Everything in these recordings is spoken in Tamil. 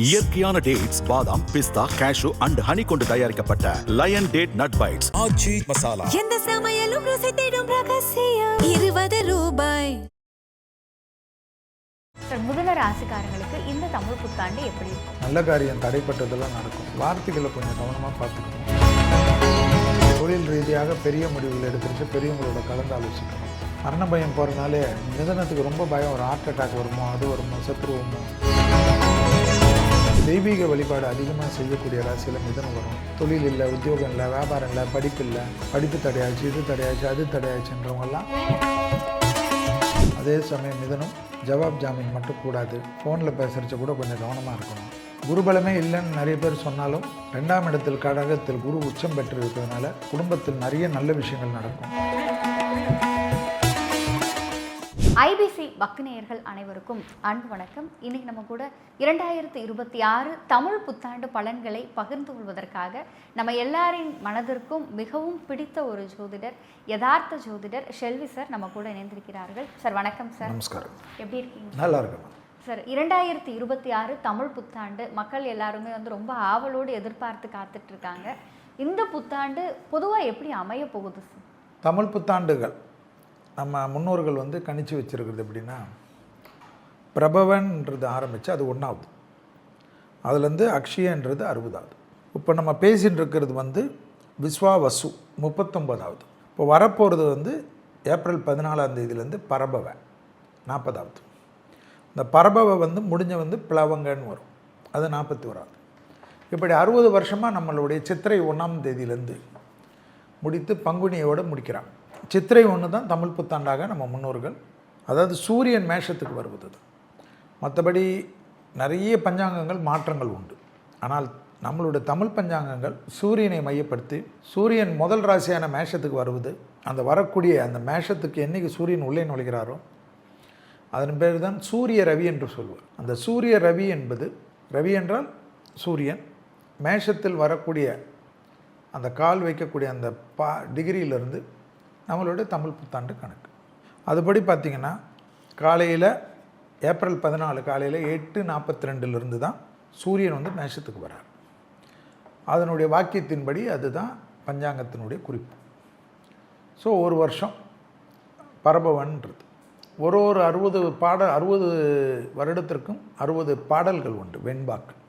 இயற்கையான டேட்ஸ், பாதாம், பிஸ்தா, கேஷு அண்ட் ஹனி கொண்டு தயாரிக்கப்பட்ட லயன் டேட் நட் பைட்ஸ் ஆச்சி மசாலா. எந்த சமையலும் ருசி தேடும் ரகசியம் 20 ரூபாய். முதல ராசிக்காரங்களுக்கு இந்த தமிழ் புத்தாண்டு எப்படி இருக்கும்? நல்ல காரியம் தடைப்பட்டதெல்லாம் நடக்கும். வார்த்தைகளை கொஞ்சம் கவனமாக பார்த்துக்கணும். தொழில் ரீதியாக பெரிய முடிவுகள் எடுத்துட்டு பெரியவங்களோட கலந்து ஆலோசிக்கணும். மரண பயம் போகிறனாலே மிதனத்துக்கு ரொம்ப பயம். ஒரு ஹார்ட் அட்டாக் வருமோ, அது வருமோ, சத்துருவோமோ. தெய்வீக வழிபாடு அதிகமாக செய்யக்கூடிய ராசியில் மிதனம் வரும். தொழில் இல்லை, உத்தியோகம் இல்லை, வியாபாரம் இல்லை, படிப்பு இல்லை, படிப்பு தடையாச்சு, இது தடையாச்சு, அது தடையாச்சுன்றவங்கெல்லாம். அதே சமயம் மிதனம் ஜவாப் ஜாமீன் மட்டும் கூடாது. ஃபோனில் பேசுகிறச்ச கூட கொஞ்சம் கவனமாக இருக்கணும். குருபலமே இல்லைன்னு நிறைய பேர் சொன்னாலும் 2ஆம் இடத்தில் கடகத்தில் குரு உச்சம் பெற்று இருக்கிறதுனால குடும்பத்தில் நிறைய நல்ல விஷயங்கள் நடக்கும். ஐபிசி பக்திநேயர்கள் அனைவருக்கும் அன்பு வணக்கம். இன்னைக்கு நம்ம கூட 2026 தமிழ் புத்தாண்டு பலன்களை பகிர்ந்து கொள்வதற்காக நம்ம எல்லாரின் மனதிற்கும் மிகவும் பிடித்த ஒரு ஜோதிடர், யதார்த்த ஜோதிடர் ஷெல்வி சார் நம்ம கூட இணைந்திருக்கிறார்கள். சார் வணக்கம் சார். நமஸ்காரம். எப்படி இருக்கீங்க? நல்லா இருக்கேன் சார். 2026 தமிழ் புத்தாண்டு மக்கள் எல்லாருமே ரொம்ப ஆவலோடு எதிர்பார்த்து காத்துட்டு இருக்காங்க. இந்த புத்தாண்டு பொதுவாக எப்படி அமைய போகுது சார்? தமிழ் புத்தாண்டுகள் நம்ம முன்னோர்கள் கணிச்சு வச்சுருக்கிறது எப்படின்னா, பிரபவன்ன்றது ஆரம்பித்து அது 1வது, அதுலேருந்து அக்ஷயன்றது 60வது. இப்போ நம்ம பேசின்னு இருக்கிறது விஸ்வாவசு 39வது. இப்போ வரப்போகிறது ஏப்ரல் 14ஆம் தேதியிலேருந்து பரபவ 40வது. இந்த பரபவ முடிஞ்ச பிளவங்கன்னு வரும், அது 41வது. இப்படி 60 வருஷமாக நம்மளுடைய சித்திரை 1ஆம் தேதியிலேருந்து முடித்து பங்குனியோடு முடிக்கிறாங்க. சித்திரை 1 தான் தமிழ் புத்தாண்டாக நம்ம முன்னோர்கள், அதாவது சூரியன் மேஷத்துக்கு வருவது. மற்றபடி நிறைய பஞ்சாங்கங்கள் மாற்றங்கள் உண்டு. ஆனால் நம்மளுடைய தமிழ் பஞ்சாங்கங்கள் சூரியனை மையப்படுத்தி சூரியன் முதல் ராசியான மேஷத்துக்கு வருவது, அந்த வரக்கூடிய அந்த மேஷத்துக்கு என்றைக்கு சூரியன் உள்ளே நுழைகிறாரோ அதன் பேர் தான் சூரிய ரவி என்று சொல்வார். அந்த சூரிய ரவி என்பது, ரவி என்றால் சூரியன், மேஷத்தில் வரக்கூடிய அந்த கால் வைக்கக்கூடிய அந்த டிகிரியிலிருந்து நம்மளுடைய தமிழ் புத்தாண்டு கணக்கு. அதுபடி பார்த்திங்கன்னா காலையில் ஏப்ரல் 14 காலையில் 8:42 தான் சூரியன் மேஷத்துக்கு வரார். அதனுடைய வாக்கியத்தின்படி அதுதான் பஞ்சாங்கத்தினுடைய குறிப்பு. ஸோ ஒரு வருஷம் பரபவன்றது ஒரு 60 வருடத்திற்கும் 60 பாடல்கள் உண்டு, வெண்பாக்கள்.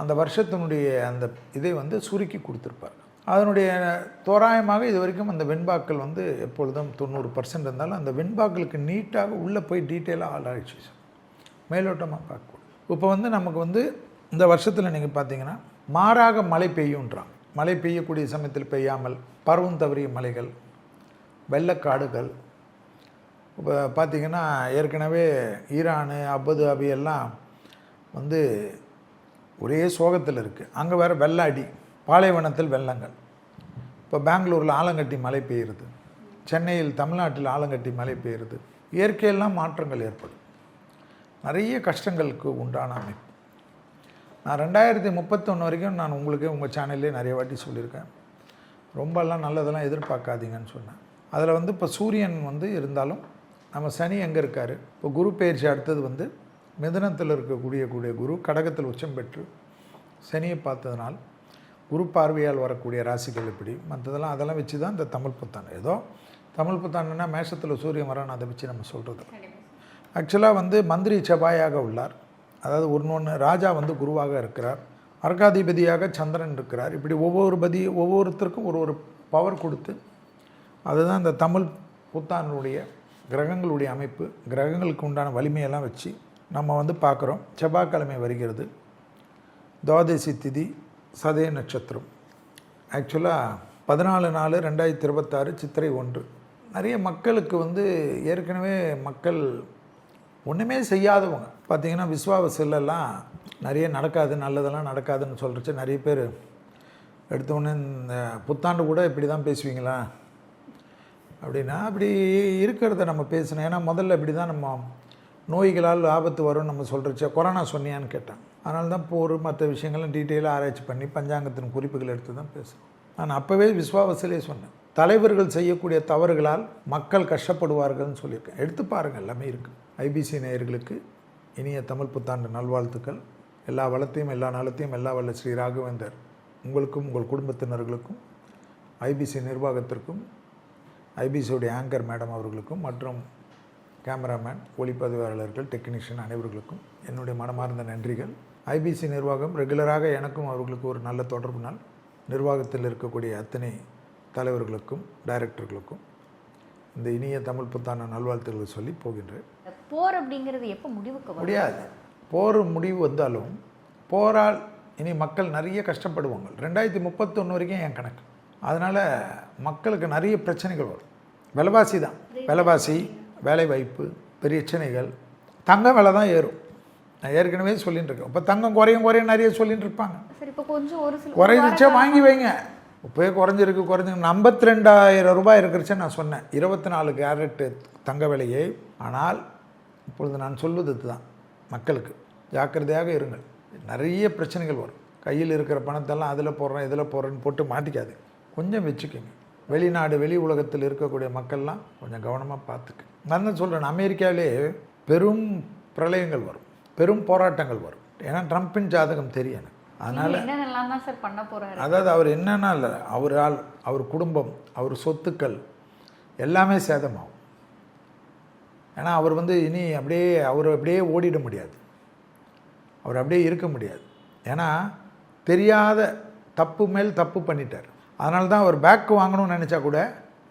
அந்த வருஷத்தினுடைய அந்த இதை சுருக்கி கொடுத்துருப்பார். அதனுடைய தோராயமாக இது வரைக்கும் அந்த வெண்பாக்கள் எப்பொழுதும் 90% இருந்தாலும் அந்த வெண்பாக்களுக்கு நீட்டாக உள்ளே போய் டீட்டெயிலாக ஆராய்ச்சி மேலோட்டமாக பார்க்கக்கூடாது. இப்போ நமக்கு இந்த வருஷத்தில் நீங்கள் பார்த்தீங்கன்னா மாறாக மழை பெய்யுன்றாங்க. மழை பெய்யக்கூடிய சமயத்தில் பெய்யாமல் பருவம் தவறிய மலைகள், வெள்ளக்காடுகள். இப்போ பார்த்திங்கன்னா ஏற்கனவே ஈரானு, அபுதாபி எல்லாம் ஒரே சோகத்தில் இருக்குது. அங்கே வேறு வெள்ள அடி, பாலைவனத்தில் வெள்ளங்கள். இப்போ பெங்களூரில் ஆலங்கட்டி மழை பெய்யுறது, சென்னையில் தமிழ்நாட்டில் ஆலங்கட்டி மழை பெய்யுறது. இயற்கையெல்லாம் மாற்றங்கள் ஏற்படும். நிறைய கஷ்டங்களுக்கு உண்டான அமைப்பு. நான் 2031 வரைக்கும் நான் உங்கள் சேனல்லே நிறைய வாட்டி சொல்லியிருக்கேன். ரொம்பலாம் நல்லதெல்லாம் எதிர்பார்க்காதீங்கன்னு சொன்னேன். அதில் இப்போ சூரியன் இருந்தாலும் நம்ம சனி எங்கே இருக்கார், இப்போ குரு பயிற்சி அடுத்தது மிதுனத்தில் இருக்கக்கூடிய குரு கடகத்தில் உச்சம் பெற்று சனியை பார்த்ததுனால் குரு பார்வையால் வரக்கூடிய ராசிகள் இப்படி மற்றதெல்லாம் அதெல்லாம் வச்சு தான் இந்த தமிழ் புத்தாண்டு. ஏதோ தமிழ் புத்தாண்டுன்னா மேஷத்தில் சூரியன் வரான்னு அதை வச்சு நம்ம சொல்கிறது. ஆக்சுவலாக மந்திரி செவ்வாயாக உள்ளார். அதாவது ஒன்று ராஜா குருவாக இருக்கிறார், அர்க்காதிபதியாக சந்திரன் இருக்கிறார். இப்படி ஒவ்வொருத்தருக்கும் ஒரு பவர் கொடுத்து அதுதான் இந்த தமிழ் புத்தாண்டுடைய கிரகங்களுடைய அமைப்பு. கிரகங்களுக்கு உண்டான வலிமையெல்லாம் வச்சு நம்ம பார்க்குறோம். செவ்வாய்க்கிழமை வருகிறது, துவாதசி திதி, சதய நட்சத்திரம். ஆக்சுவலாக 14/4/2026 சித்திரை 1. நிறைய மக்களுக்கு ஏற்கனவே மக்கள் ஒன்றுமே செய்யாதவங்க பார்த்திங்கன்னா விஸ்வாவசிலெல்லாம் நிறைய நடக்காது, நல்லதெல்லாம் நடக்காதுன்னு சொல்கிறச்சு நிறைய பேர் எடுத்தோடனே இந்த புத்தாண்டு கூட இப்படி தான் பேசுவீங்களா அப்படின்னா, அப்படி இருக்கிறத நம்ம பேசணும். ஏன்னா முதல்ல இப்படி தான் நம்ம நோய்களால் ஆபத்து வரும்னு நம்ம சொல்கிறச்ச கொரோனா சொன்னியான்னு கேட்டேன். அதனால தான் போர் மற்ற விஷயங்கள்லாம் டீட்டெயிலாக ஆராய்ச்சி பண்ணி பஞ்சாங்கத்தின் குறிப்புகள் எடுத்து தான் பேசுகிறோம். நான் அப்போவே விஸ்வாவசிலே சொன்னேன், தலைவர்கள் செய்யக்கூடிய தவறுகளால் மக்கள் கஷ்டப்படுவார்கள்னு சொல்லியிருக்கேன். எடுத்து பாருங்கள், எல்லாமே இருக்குது. ஐபிசி நேயர்களுக்கு இனிய தமிழ் புத்தாண்டு நல்வாழ்த்துக்கள். எல்லா வளத்தையும் எல்லா நலத்தையும் எல்லா வல்ல ஸ்ரீ ராகவேந்தர் உங்களுக்கும் உங்கள் குடும்பத்தினர்களுக்கும் ஐபிசி நிர்வாகத்திற்கும் ஐபிசியுடைய ஆங்கர் மேடம் அவர்களுக்கும் மற்றும் கேமராமேன் ஒளிப்பதிவாளர்கள் டெக்னீஷியன் அனைவர்களுக்கும் என்னுடைய மனமார்ந்த நன்றிகள். ஐபிசி நிர்வாகம் ரெகுலராக எனக்கும் அவர்களுக்கு ஒரு நல்ல தொடர்புனால் நிர்வாகத்தில் இருக்கக்கூடிய அத்தனை தலைவர்களுக்கும் டைரக்டர்களுக்கும் இந்த இனிய தமிழ் புத்தாண்டு நல்வாழ்த்துக்களை சொல்லி போகின்றேன். போர் அப்படிங்கிறது எப்போ முடிவுக்கு வரும்? முடியாது. போர் முடிவு வந்தாலும் போரால் இனி மக்கள் நிறைய கஷ்டப்படுவாங்க. 2031 வரைக்கும் என் கணக்கு. அதனால் மக்களுக்கு நிறைய பிரச்சனைகள் வரும். விலைவாசி தான், விலைவாசி, வேலைவாய்ப்பு, பிரச்சனைகள், தங்கம் விலை தான் ஏறும். நான் ஏற்கனவே சொல்லிட்டு இருக்கேன். இப்போ தங்கம் குறையும் நிறைய சொல்லிட்டு இருப்பாங்க. சரி, இப்போ கொஞ்சம் ஒரு சில குறைஞ்சிச்சா வாங்கி வைங்க. இப்போயே குறைஞ்சிருக்கு 52,000 ரூபாய் இருக்கிறச்சே நான் சொன்னேன் 24 கேரட்டு தங்க விலையை. ஆனால் இப்பொழுது நான் சொல்வது தான், மக்களுக்கு ஜாக்கிரதையாக இருங்கள். நிறைய பிரச்சனைகள் வரும். கையில் இருக்கிற பணத்தெல்லாம் அதில் போடுறேன் இதில் போடுறேன்னு போட்டு மாட்டிக்காது. கொஞ்சம் வச்சுக்கோங்க. வெளிநாடு வெளி உலகத்தில் இருக்கக்கூடிய மக்கள்லாம் கொஞ்சம் கவனமாக பார்த்துக்கு. நான் தான் சொல்கிறேன், அமெரிக்காவிலே பெரும் பிரளயங்கள் வரும், பெரும் போராட்டங்கள் வரும். ஏன்னா ட்ரம்ப்பின் ஜாதகம் தெரியும் எனக்கு. அதனால் என்னென்னலாம் தான் சார் பண்ண போகிறாரு? அதாவது அவர் என்னன்னா இல்லை, அவரால் அவர் குடும்பம், அவர் சொத்துக்கள் எல்லாமே சேதமாகும். ஏன்னா அவர் இனி அவர் அப்படியே ஓடிட முடியாது, அவர் அப்படியே இருக்க முடியாது. ஏன்னா தெரியாத தப்பு மேல் தப்பு பண்ணிட்டார். அதனால தான் அவர் பேக் வாங்கணும்னு நினச்சா கூட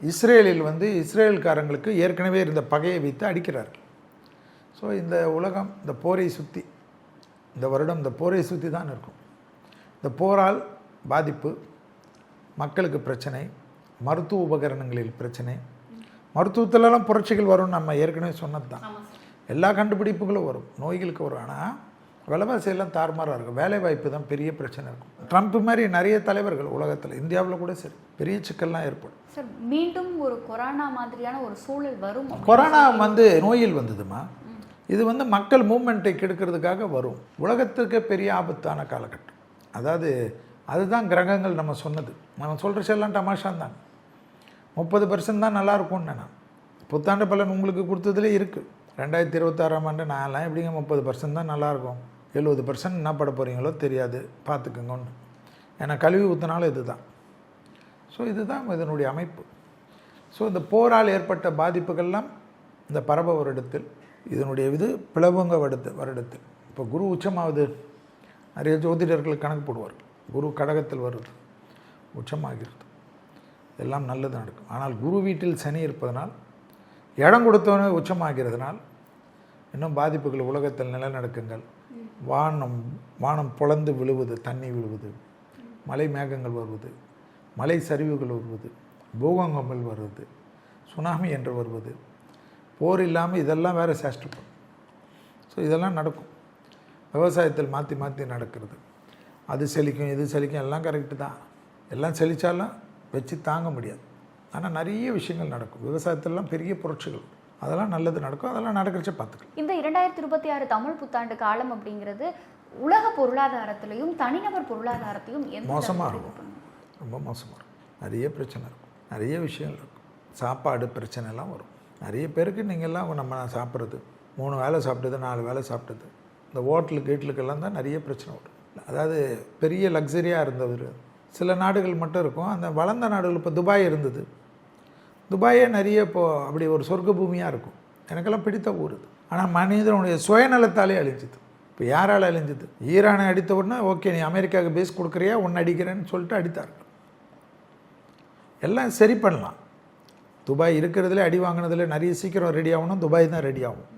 இஸ்ரேலில் இஸ்ரேல்காரங்களுக்கு ஏற்கனவே இருந்த பகையை வைத்து அடிக்கிறார்கள். ஸோ இந்த உலகம் இந்த போரை சுற்றி, இந்த வருடம் இந்த போரை சுற்றி தான் இருக்கும். இந்த போரால் பாதிப்பு, மக்களுக்கு பிரச்சனை, மருத்துவ உபகரணங்களில் பிரச்சனை. மருத்துவத்திலலாம் புரட்சிகள் வரும், நம்ம ஏற்கனவே சொன்னது தான். எல்லா கண்டுபிடிப்புகளும் வரும், நோய்களுக்கு வரும். ஆனால் விலைவாசியெல்லாம் தாறுமாறாக இருக்கும். வேலை வாய்ப்பு தான் பெரிய பிரச்சனை இருக்கும். ட்ரம்ப் மாதிரி நிறைய தலைவர்கள் உலகத்தில், இந்தியாவில் கூட சரி, பெரிய சிக்கல்லாம் ஏற்படும். சார், மீண்டும் ஒரு கொரோனா மாதிரியான ஒரு சூழல் வரும். கொரோனா நோயில் வந்ததுமா, இது மக்கள் மூவ்மெண்ட்டை கெடுக்கிறதுக்காக வரும். உலகத்துக்கு பெரிய ஆபத்தான காலகட்டம். அதாவது அதுதான் கிரகங்கள் நம்ம சொன்னது. நம்ம சொல்கிறச்செல்லாம் தமாஷான் தான். 30% தான் நல்லாயிருக்கும்னு நான் புத்தாண்டு பலன் உங்களுக்கு கொடுத்ததுலே இருக்குது. 2026ஆம் ஆண்டு நான்லாம் எப்படிங்க 30% தான் நல்லாயிருக்கும், 70% என்ன பட போகிறீங்களோ தெரியாது, பார்த்துக்குங்கன்னு. ஏன்னா கழுவி ஊற்றினாலும் இது தான். ஸோ இதுதான் இதனுடைய அமைப்பு. ஸோ இந்த போரால் ஏற்பட்ட பாதிப்புகள்லாம் இந்த பரப வருடத்தில், இதனுடைய பிளவுங்க வருடத்தில் இப்போ குரு உச்சமாகுது. நிறைய ஜோதிடர்கள் கணக்கு போடுவார்கள். குரு கடகத்தில் வருது, உச்சமாகிறது, எல்லாம் நல்லது நடக்கும். ஆனால் குரு வீட்டில் சனி இருப்பதனால், இடம் கொடுத்தவனே உச்சமாகிறதுனால் இன்னும் பாதிப்புகள். உலகத்தில் நிலநடுக்கங்கள், வானம் பொளந்து விழுவது, தண்ணி விழுவது, மலை மேகங்கள் வருவது, மலை சரிவுகள் வருவது, பூகம்பங்கள் வருவது, சுனாமி என்று வருவது, போர் இல்லாமல் இதெல்லாம் வேறு சேஷ்டப்படும். ஸோ இதெல்லாம் நடக்கும். விவசாயத்தில் மாற்றி மாற்றி நடக்கிறது. அது செழிக்கும் இது செழிக்கும், எல்லாம் கரெக்டு தான். எல்லாம் செழித்தாலும் வச்சு தாங்க முடியாது. ஆனால் நிறைய விஷயங்கள் நடக்கும். விவசாயத்திலலாம் பெரிய புரட்சிகள், அதெல்லாம் நல்லது நடக்கும். அதெல்லாம் நடக்கிறச்ச பார்த்துக்கலாம். இந்த 2026 தமிழ் புத்தாண்டு காலம் அப்படிங்கிறது உலக பொருளாதாரத்திலையும் தனிநபர் பொருளாதாரத்தையும் மோசமாக இருக்கும். ரொம்ப மோசமாக இருக்கும். நிறைய பிரச்சனை இருக்கும், நிறைய விஷயங்கள் இருக்கும். சாப்பாடு பிரச்சனைலாம் வரும். நிறைய பேருக்கு நீங்கள்லாம் நம்ம சாப்பிட்றது 3 வேளை சாப்பிட்டது 4 வேளை சாப்பிட்டது, இந்த ஹோட்டலுக்கெல்லாம் தான் நிறைய பிரச்சனை வரும். அதாவது பெரிய லக்ஸரியாக இருந்தவர் சில நாடுகள் மட்டும் இருக்கும். அந்த வளர்ந்த நாடுகள், இப்போ துபாய் இருந்தது, துபாயே நிறைய இப்போது அப்படி ஒரு சொர்க்க பூமியாக இருக்கும். எனக்கெல்லாம் பிடித்த ஊர் இது. ஆனால் மனிதனுடைய சுயநலத்தாலே அழிஞ்சுது. இப்போ யாரால் அழிஞ்சுது? ஈரானை அடித்த உடனே ஓகே நீ அமெரிக்காவுக்கு பேஸ் கொடுக்குறியா, ஒன்று அடிக்கிறேன்னு சொல்லிட்டு அடித்தார்கள். எல்லாம் சரி பண்ணலாம். துபாய் இருக்கிறதுல அடி வாங்கினதில் நிறைய சீக்கிரம் ரெடி ஆகணும், துபாய் தான் ரெடி ஆகும்.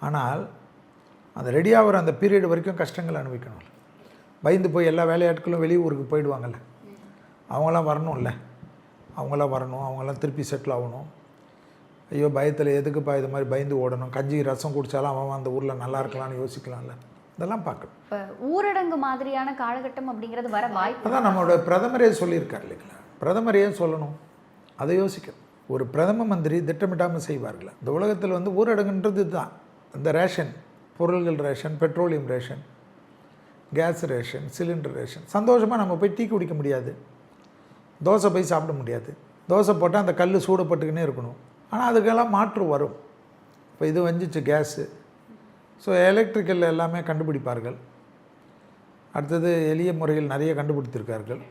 ஆனால் அந்த ரெடி ஆகிற அந்த பீரியட் வரைக்கும் கஷ்டங்கள் அனுபவிக்கணும். பயந்து போய் எல்லா வேலையாட்களும் வெளியூருக்கு போயிடுவாங்கள்ல, அவங்களாம் வரணும்ல, அவங்களாம் வரணும், அவங்களாம் திருப்பி செட்டில் ஆகணும். ஐயோ பயத்தில் எதுக்குப்பா இது மாதிரி பயந்து ஓடணும், கஞ்சி ரசம் குடித்தாலும் அவன் அந்த ஊரில் நல்லா இருக்கலாம்னு யோசிக்கலாம்ல. இதெல்லாம் பார்க்கணும். இப்போ ஊரடங்கு மாதிரியான காலகட்டம் அப்படிங்கிறது வர வாய்ப்பு. அதான் நம்மளோட பிரதமரே சொல்லியிருக்கார் இல்லைங்களா, பிரதமரே சொல்லணும், அதை யோசிக்கணும். ஒரு பிரதம மந்திரி திட்டமிட்டாமல் செய்வார்கள். இந்த உலகத்தில் ஊரடங்குன்றது தான். இந்த ரேஷன் பொருள்கள், ration, petroleum ration, gas ration, cylinder ration. சந்தோஷமாக நம்ம போய் டீ குடிக்க முடியாது, தோசை போய் சாப்பிட முடியாது. தோசை போட்டால் அந்த கல் சூடப்பட்டுக்கினே இருக்கணும். ஆனால் அதுக்கெல்லாம் மாற்று வரும். இப்போ இது வந்துச்சு கேஸு, ஸோ எலக்ட்ரிக்கல் எல்லாமே கண்டுபிடிப்பார்கள். அடுத்தது எளிய முறையில் நிறைய கண்டுபிடித்திருக்கார்கள்.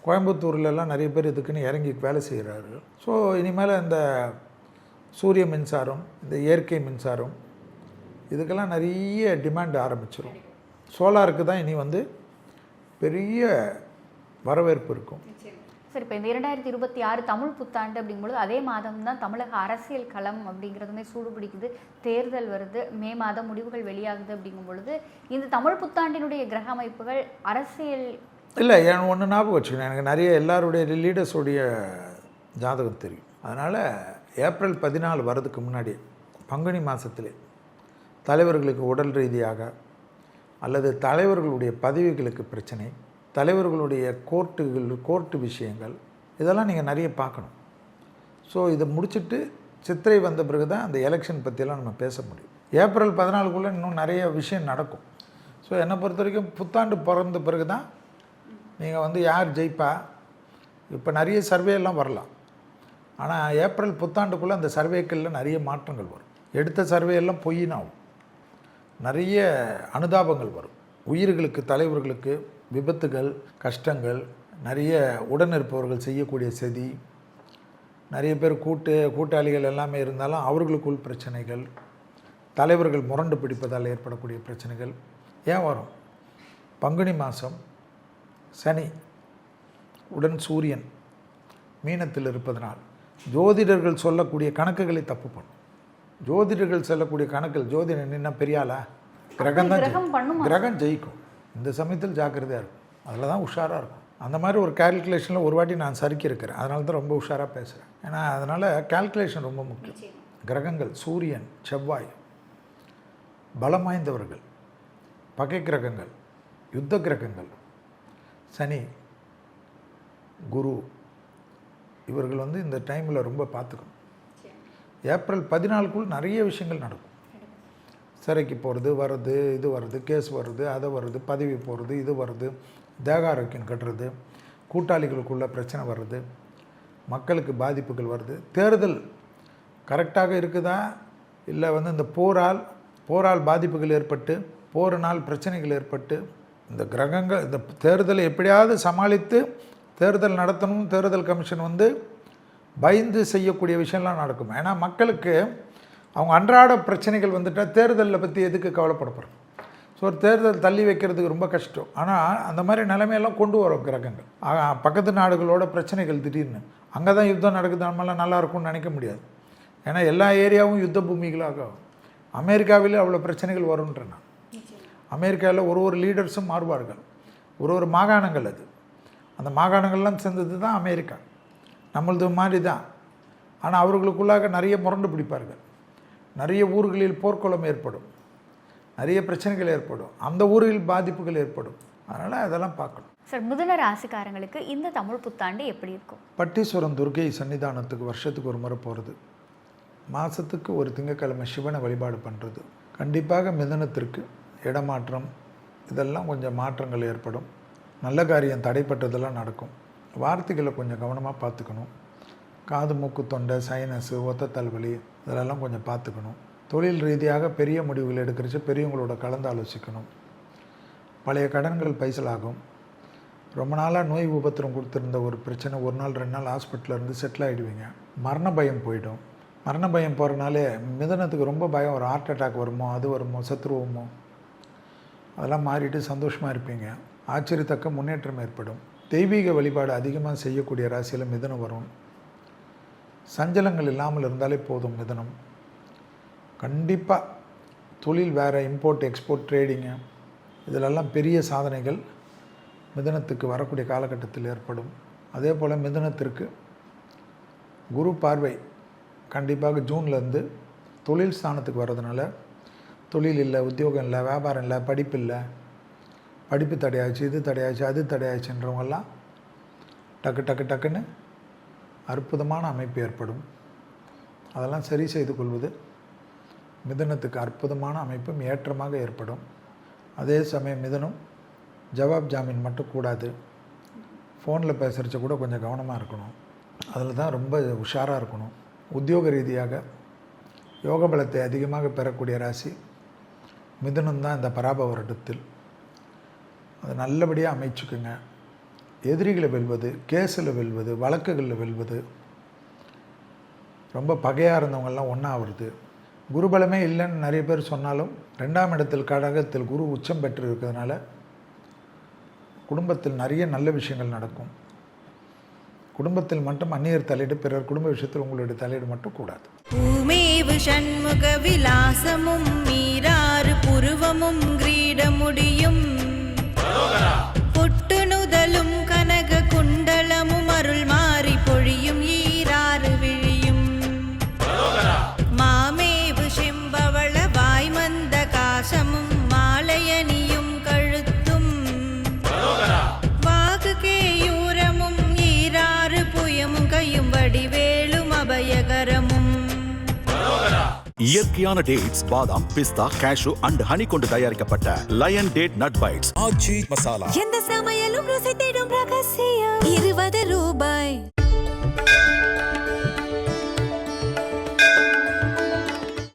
கோயம்புத்தூர்லலாம் நிறைய பேர் இதுக்குன்னு இறங்கி வேலை செய்கிறார்கள். ஸோ இனிமேல் இந்த சூரிய மின்சாரம், இந்த இயற்கை மின்சாரம், இதுக்கெல்லாம் நிறைய டிமாண்ட் ஆரம்பிச்சிடும். சோலாருக்கு தான் இனி வந்து பெரிய வரவேற்பு இருக்கும். சரி, இப்போ இந்த 2026 தமிழ் புத்தாண்டு அப்படிங்கும்பொழுது அதே மாதம் தான் தமிழக அரசியல் களம் அப்படிங்கிறதுமே சூடு பிடிக்குது. தேர்தல் வருது, மே மாதம் முடிவுகள் வெளியாகுது. அப்படிங்கும் பொழுது இந்த தமிழ் புத்தாண்டினுடைய கிரக அமைப்புகள் அரசியல் இல்லை, எனக்கு ஒன்று ஞாபகம் வச்சுக்கணும். எனக்கு நிறைய எல்லாருடைய லீடர்ஸுடைய ஜாதகம் தெரியும். அதனால் ஏப்ரல் 14 வரதுக்கு முன்னாடி பங்குனி மாதத்திலே தலைவர்களுக்கு உடல் ரீதியாக அல்லது தலைவர்களுடைய பதவிகளுக்கு பிரச்சனை, தலைவர்களுடைய கோர்ட்டு விஷயங்கள், இதெல்லாம் நீங்கள் நிறைய பார்க்கணும். ஸோ இதை முடிச்சுட்டு சித்திரை வந்த பிறகு தான் அந்த எலெக்ஷன் பற்றியெல்லாம் நம்ம பேச முடியும். ஏப்ரல் 14 இன்னும் நிறைய விஷயம் நடக்கும். ஸோ என்னை பொறுத்த வரைக்கும் புத்தாண்டு பிறந்த பிறகு தான் நீங்கள் வந்து யார் ஜெயிப்பா, இப்போ நிறைய சர்வேலாம் வரலாம். ஆனால் ஏப்ரல் புத்தாண்டுக்குள்ளே அந்த சர்வேக்களில் நிறைய மாற்றங்கள் வரும். எடுத்த சர்வேயெல்லாம் பொய்னாகும், நிறைய அனுதாபங்கள் வரும். உயிர்களுக்கு, தலைவர்களுக்கு விபத்துகள், கஷ்டங்கள், நிறைய உடனிருப்பவர்கள் செய்யக்கூடிய சதி, நிறைய பேர் கூட்டாளிகள் எல்லாமே இருந்தாலும் அவர்களுக்குள் பிரச்சனைகள், தலைவர்கள் முரண்டு பிடிப்பதால் ஏற்படக்கூடிய பிரச்சனைகள் ஏன் வரும்? பங்குனி மாதம் சனி உடன் சூரியன் மீனத்தில் இருப்பதனால் ஜோதிடர்கள் சொல்லக்கூடிய கணக்குகளை தப்பு பண்ணும். ஜோதிடர்கள் சொல்லக்கூடிய கணக்கில் ஜோதிடர் என்ன பெரியாளா? கிரகம் ஜெயிக்கும். இந்த சமயத்தில் ஜாக்கிரதையாக இருக்கும், அதில் தான் உஷாராக இருக்கும். அந்த மாதிரி ஒரு கால்குலேஷனில் ஒரு வாட்டி நான் சறுக்கி இருக்கிறேன். அதனால தான் ரொம்ப உஷாராக பேசுகிறேன். ஏன்னா அதனால் கால்குலேஷன் ரொம்ப முக்கியம். கிரகங்கள் சூரியன், செவ்வாய் பலம் வாய்ந்தவர்கள், பகை கிரகங்கள், யுத்த கிரகங்கள், சனி, குரு, இவர்கள் வந்து இந்த டைமில் ரொம்ப பார்த்துக்கணும். ஏப்ரல் 14 நிறைய விஷயங்கள் நடக்கும். சிறைக்கு போகிறது, வர்றது, இது வருது, கேஸ் வருது, அதை வருது, பதவி போகிறது, இது வருது, தேக ஆரோக்கியம் கட்டுறது, கூட்டாளிகளுக்குள்ள பிரச்சனை வருது, மக்களுக்கு பாதிப்புகள் வருது. தேர்தல் கரெக்டாக இருக்குதா இல்லை வந்து இந்த போரால் பாதிப்புகள் ஏற்பட்டு, போரினால் பிரச்சனைகள் ஏற்பட்டு, இந்த கிரகங்கள் இந்த தேர்தலை எப்படியாவது சமாளித்து தேர்தல் நடத்தணும். தேர்தல் கமிஷன் வந்து பயந்து செய்யக்கூடிய விஷயம்லாம் நடக்கும். ஏன்னா மக்களுக்கு அவங்க அன்றாட பிரச்சனைகள் வந்துட்டால் தேர்தலில் பற்றி எதுக்கு கவலைப்படப்படுறோம்? ஸோ ஒரு தேர்தல் தள்ளி வைக்கிறதுக்கு ரொம்ப கஷ்டம். ஆனால் அந்த மாதிரி நிலைமையெல்லாம் கொண்டு வரும் கிரகங்கள். பக்கத்து நாடுகளோட பிரச்சனைகள் திடீர்னு அங்கே தான் யுத்தம் நடக்குது, நம்மளாம் நல்லா இருக்கும்னு நினைக்க முடியாது. ஏன்னா எல்லா ஏரியாவும் யுத்த பூமிகளாக ஆகும். அமெரிக்காவிலே அவ்வளோ பிரச்சனைகள் வரும்ன்றேன். அமெரிக்காவில் ஒரு லீடர்ஸும் மாறுவார்கள். ஒரு மாகாணங்கள், அது அந்த மாகாணங்கள்லாம் சேர்ந்தது தான் அமெரிக்கா. நம்மளது மாதிரி தான். ஆனால் அவர்களுக்குள்ளாக நிறைய முரண்டு பிடிப்பார்கள். நிறைய ஊர்களில் போர்க்குளம் ஏற்படும், நிறைய பிரச்சனைகள் ஏற்படும், அந்த ஊரில் பாதிப்புகள் ஏற்படும். அதனால் அதெல்லாம் பார்க்கணும். சார், மிதுன ராசிக்காரங்களுக்கு இந்த தமிழ் புத்தாண்டு எப்படி இருக்கும்? பட்டீஸ்வரம் துர்க்கை சன்னிதானத்துக்கு வருஷத்துக்கு ஒரு முறை போகிறது, மாதத்துக்கு ஒரு திங்கட்கிழமை சிவனை வழிபாடு பண்ணுறது. கண்டிப்பாக மிதுனத்திற்கு இடமாற்றம், இதெல்லாம் கொஞ்சம் மாற்றங்கள் ஏற்படும். நல்ல காரியம் தடைப்பட்டதெல்லாம் நடக்கும். வார்த்தைகளை கொஞ்சம் கவனமாக பார்த்துக்கணும். காது, மூக்கு, தொண்டை, சைனஸு, ஒத்த தலைவலி, இதெல்லாம் கொஞ்சம் பார்த்துக்கணும். தொழில் ரீதியாக பெரிய முடிவுகள் எடுக்கிறச்சு பெரியவங்களோட கலந்து ஆலோசிக்கணும். பழைய கடன்கள் பைசலாகும். ரொம்ப நாளாக நோய் உபத்திரம் கொடுத்துருந்த ஒரு பிரச்சனை ஒரு நாள் 2 நாள் ஹாஸ்பிட்டலில் இருந்து செட்டில் ஆகிடுவீங்க. மரண பயம் போயிடும். மரண பயம் போகிறனாலே மிதனத்துக்கு ரொம்ப பயம். ஒரு ஹார்ட் அட்டாக் வருமோ, அது வருமோ, சத்துருவோமோ, அதெல்லாம் மாறிட்டு சந்தோஷமாக இருப்பீங்க. ஆச்சரியத்தக்க முன்னேற்றம் ஏற்படும். தெய்வீக வழிபாடு அதிகமாக செய்யக்கூடிய ராசியில் மிதுனம் வரும். சஞ்சலங்கள் இல்லாமல் இருந்தாலே போதும். மிதுனம் கண்டிப்பாக தொழில் வேறு, இம்போர்ட் எக்ஸ்போர்ட் ட்ரேடிங்கு, இதிலெல்லாம் பெரிய சாதனைகள் மிதுனத்துக்கு வரக்கூடிய காலகட்டத்தில் ஏற்படும். அதே போல் மிதுனத்திற்கு குரு பார்வை கண்டிப்பாக ஜூன்லேருந்து தொழில் ஸ்தானத்துக்கு வர்றதுனால தொழில் இல்லை, உத்தியோகம் இல்லை, வியாபாரம் இல்லை, படிப்பு இல்லை, படிப்பு தடையாச்சு, இது தடையாச்சு, அது தடையாச்சுன்றவங்கெல்லாம் டக்குன்னு அற்புதமான அமைப்பு ஏற்படும். அதெல்லாம் சரி செய்து கொள்வது மிதுனத்துக்கு அற்புதமான அமைப்பும் ஏற்றமாக ஏற்படும். அதே சமயம் மிதுனம் ஜவாப் ஜாமீன் மட்டும் கூடாது. ஃபோனில் பேசுகிறச்ச கூட கொஞ்சம் கவனமாக இருக்கணும். அதில் தான் ரொம்ப உஷாராக இருக்கணும். உத்தியோக ரீதியாக யோக பலத்தை அதிகமாக பெறக்கூடிய ராசி மிதுனம் தான் இந்த பராப வருடத்தில். அது நல்லபடியாக அமைச்சுக்குங்க. எதிரிகளை வெல்வது, கேஸில் வெல்வது, வழக்குகளில் வெல்வது, ரொம்ப பகையாக இருந்தவங்கெல்லாம் ஒன்றா வருது. குருபலமே இல்லைன்னு நிறைய பேர் சொன்னாலும் 2ஆம் இடத்தில் கடகத்தில் குரு உச்சம் பெற்று இருக்கிறதுனால குடும்பத்தில் நிறைய நல்ல விஷயங்கள் நடக்கும். குடும்பத்தில் மட்டும் அந்நியர் தலையீடு, பிறர் குடும்ப விஷயத்தில் உங்களுடைய தலையீடு மட்டும் கூடாது. பூமேவு ஷண்முக விலாசமும் மீராறு புருவமும் கிரீடமுடியும் பொட்டுணுதலும் கனக குண்டலமும் அருள் மாறி பொழியும் ஈராறு விழியும் மாமேவு செம்பவள வாய்மந்த காசமும் மாலையணியும் கழுத்தும் வாகு கேயூரமும் ஈராறு புயமும் கையும் வடிவேலும் அபயகரமும். இயற்கையான டேட்ஸ், பாதாம், பிஸ்தா, கேஷு அண்ட் ஹனி கொண்டு தயாரிக்கப்பட்ட லயன் டேட் நட் பைட்ஸ் ஆச்சி மசாலா. எந்த சமையலும் ருசி தேடும் ரகசியம்.